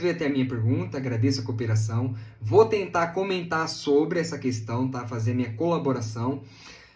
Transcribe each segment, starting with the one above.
veio até a minha pergunta, agradeço a cooperação. Vou tentar comentar sobre essa questão, tá? Fazer minha colaboração.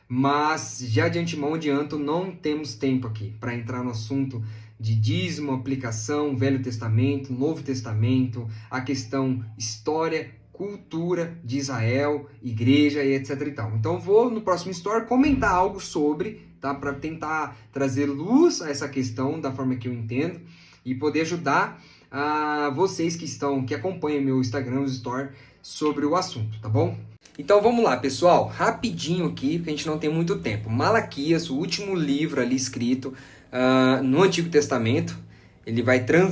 Mas já de antemão adianto, não temos tempo aqui para entrar no assunto de dízimo, aplicação, Velho Testamento, Novo Testamento, a questão história, cultura de Israel, igreja e etc e tal. Então vou no próximo story comentar algo sobre, tá? Para tentar trazer luz a essa questão da forma que eu entendo e poder ajudar a vocês que acompanham meu Instagram, os stories, sobre o assunto, tá bom? Então vamos lá, pessoal, rapidinho aqui, porque a gente não tem muito tempo. Malaquias, o último livro ali escrito no Antigo Testamento,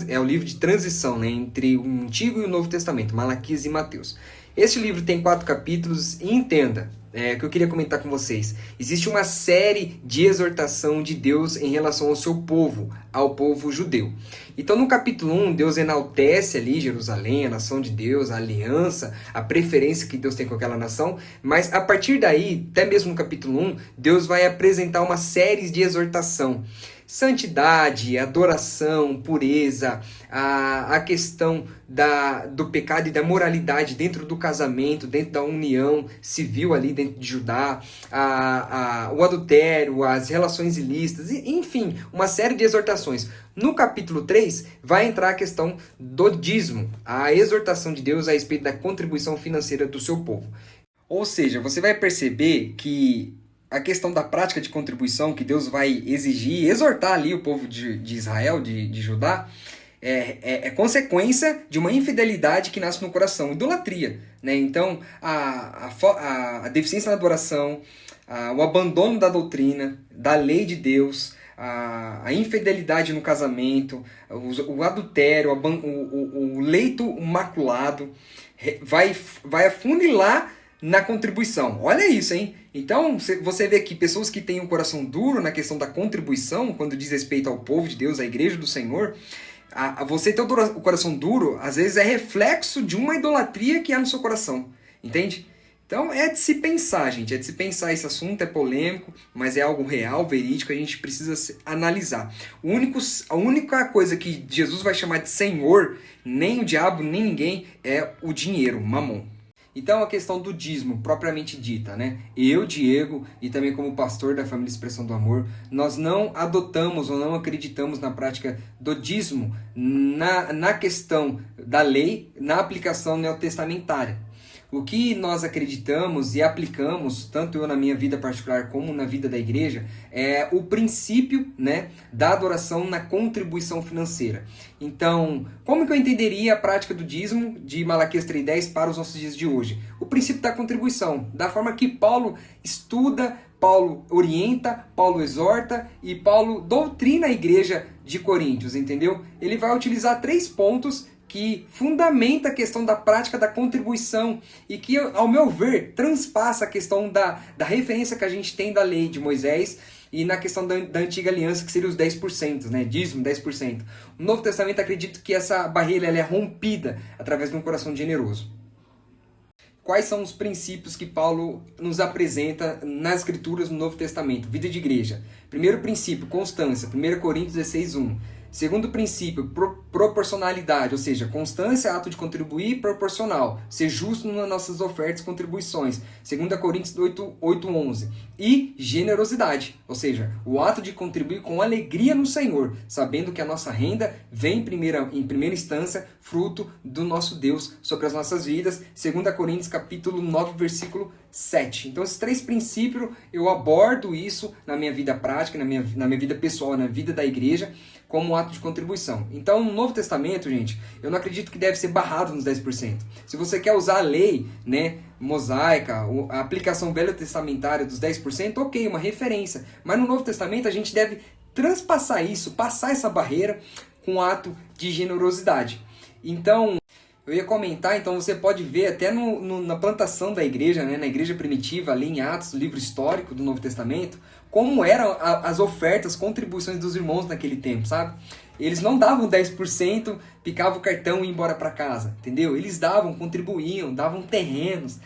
é o livro de transição, né, entre o Antigo e o Novo Testamento, Malaquias e Mateus. Esse livro tem 4 capítulos e entenda, que eu queria comentar com vocês. Existe uma série de exortação de Deus em relação ao seu povo, ao povo judeu. Então no capítulo 1, Deus enaltece ali Jerusalém, a nação de Deus, a aliança, a preferência que Deus tem com aquela nação, mas a partir daí, até mesmo no capítulo 1, Deus vai apresentar uma série de exortação. Santidade, adoração, pureza, a questão do pecado e da moralidade dentro do casamento, dentro da união civil ali dentro de Judá, o adultério, as relações ilícitas, enfim, uma série de exortações. No capítulo 3 vai entrar a questão do dízimo, a exortação de Deus a respeito da contribuição financeira do seu povo. Ou seja, você vai perceber que a questão da prática de contribuição que Deus vai exigir, exortar ali o povo de Israel, de Judá, é consequência de uma infidelidade que nasce no coração, idolatria, né? Então, a deficiência na adoração, o abandono da doutrina, da lei de Deus, a infidelidade no casamento, o adultério, o leito maculado, vai afunilar na contribuição. Olha isso, hein? Então, você vê que pessoas que têm um coração duro na questão da contribuição, quando diz respeito ao povo de Deus, à igreja do Senhor, você ter o coração duro, às vezes é reflexo de uma idolatria que há no seu coração. Entende? Então, é de se pensar, gente. É de se pensar. Esse assunto é polêmico, mas é algo real, verídico, a gente precisa analisar. A única coisa que Jesus vai chamar de Senhor, nem o diabo, nem ninguém, é o dinheiro, mamon. Então a questão do dízimo, propriamente dita, né? Eu, Diego, e também como pastor da Família Expressão do Amor, nós não adotamos ou não acreditamos na prática do dízimo na questão da lei, na aplicação neotestamentária. O que nós acreditamos e aplicamos, tanto eu na minha vida particular como na vida da igreja, é o princípio, né, da adoração na contribuição financeira. Então, como que eu entenderia a prática do dízimo de Malaquias 3:10 para os nossos dias de hoje? O princípio da contribuição, da forma que Paulo estuda, Paulo orienta, Paulo exorta e Paulo doutrina a igreja de Coríntios, entendeu? Ele vai utilizar 3 pontos que fundamenta a questão da prática da contribuição e que, ao meu ver, transpassa a questão da referência que a gente tem da lei de Moisés e na questão da antiga aliança, que seria os 10%, né? Dízimo, 10%. No Novo Testamento, acredito que essa barreira ela é rompida através de um coração generoso. Quais são os princípios que Paulo nos apresenta nas Escrituras no Novo Testamento? Vida de igreja. Primeiro princípio, constância. 1 Coríntios 16:1. Segundo princípio, proporcionalidade, ou seja, constância, ato de contribuir, proporcional. Ser justo nas nossas ofertas e contribuições. 2 Coríntios 8:11. E generosidade, ou seja, o ato de contribuir com alegria no Senhor, sabendo que a nossa renda vem em primeira instância, fruto do nosso Deus sobre as nossas vidas. 2 Coríntios capítulo 9, versículo 7. Então esses 3 princípios, eu abordo isso na minha vida prática, na minha vida pessoal, na vida da igreja, como um ato de contribuição. Então, no Novo Testamento, gente, eu não acredito que deve ser barrado nos 10%. Se você quer usar a lei, né, mosaica, a aplicação velho-testamentária dos 10%, ok, uma referência. Mas no Novo Testamento, a gente deve transpassar isso, passar essa barreira com um ato de generosidade. Então, eu ia comentar, então você pode ver até na plantação da igreja, né, na igreja primitiva, ali em Atos, livro histórico do Novo Testamento, como eram as ofertas, contribuições dos irmãos naquele tempo, sabe? Eles não davam 10%, picavam o cartão e iam embora para casa, entendeu? Eles davam, contribuíam, davam terrenos,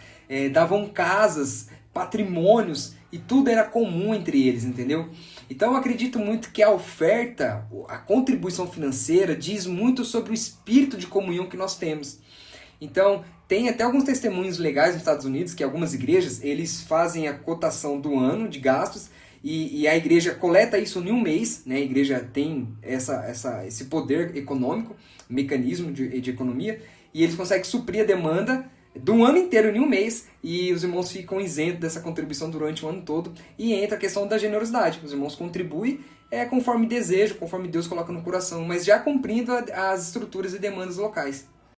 davam casas, patrimônios, e tudo era comum entre eles, entendeu? Então eu acredito muito que a oferta, a contribuição financeira, diz muito sobre o espírito de comunhão que nós temos. Então, tem até alguns testemunhos legais nos Estados Unidos, que algumas igrejas, eles fazem a cotação do ano de gastos, e a igreja coleta isso em um mês, né? A igreja tem esse poder econômico, mecanismo de economia, e eles conseguem suprir a demanda do ano inteiro em um mês, e os irmãos ficam isentos dessa contribuição durante o ano todo, e entra a questão da generosidade. Os irmãos contribuem conforme desejo, conforme Deus coloca no coração, mas já cumprindo as estruturas e demandas locais.